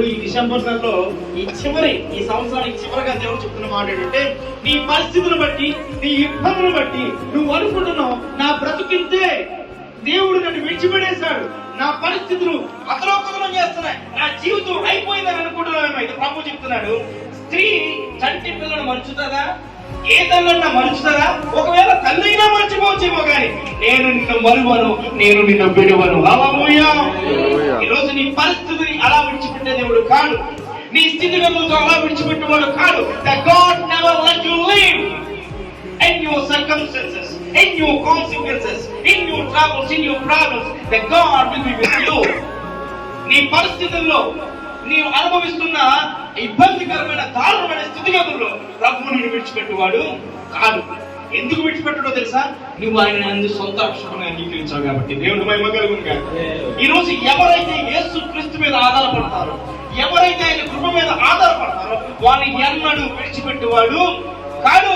ఈ డిసెంబర్ నెలలో ఈ సంవత్సరానికి చివరిగా దేవుడు చెప్తున్న మాట ఏంటంటే, నీ పరిస్థితులను బట్టి, నీ ఇబ్బందులను బట్టి నువ్వు అనుకుంటున్నావు నా బ్రతుకింతే, దేవుడు నన్ను విడిచిపెట్టేశాడు, నా పరిస్థితులు అతలోకతలం చేస్తున్నాయి, నా జీవితం అయిపోయిందని అనుకుంటున్నాను. అయితే ప్రభు చెప్తున్నాడు, స్త్రీ చంటి పిల్లలను మరుచుతుందా? ఏ తల్లన్నా మరుచుతారా? ఒకవేళ తల్లైనా మర్చిపోవచ్చేమో కానీ నేను నిన్ను మరువను, నేను నిన్ను విడువను. హల్లెలూయా. ఈ రోజు నీ పరిస్థితిని అలా విడిచిపెట్టే దేవుడు కాదు, నీ స్థితిగతులతో అలా విడిచిపెట్టేవాడు కాదు. The God never let you live in your circumstances, in your consequences, in your troubles, in your problems. The God will be with you. నీ పరిస్థితుల్లో నీవు అనుభవిస్తున్న ఇబ్బందికరమైన దారుణమైన స్థితిగతుల్లో ప్రభువు నిన్ను విడిచిపెట్టువాడు కాదు. ఎందుకు విడిచిపెట్టడో తెలుసా? నువ్వు ఆయన సొంత రక్షకునిగా అంగీకరించావు కాబట్టి. దేవుని మహిమ కలుగును గాక. ఈ రోజు ఎవరైతే యేసు క్రీస్తు మీద ఆధారపడతారో, ఎవరైతే ఆయన కృప మీద ఆధారపడతారో వారిని ఎన్నడూ విడిచిపెట్టేవాడు కాదు.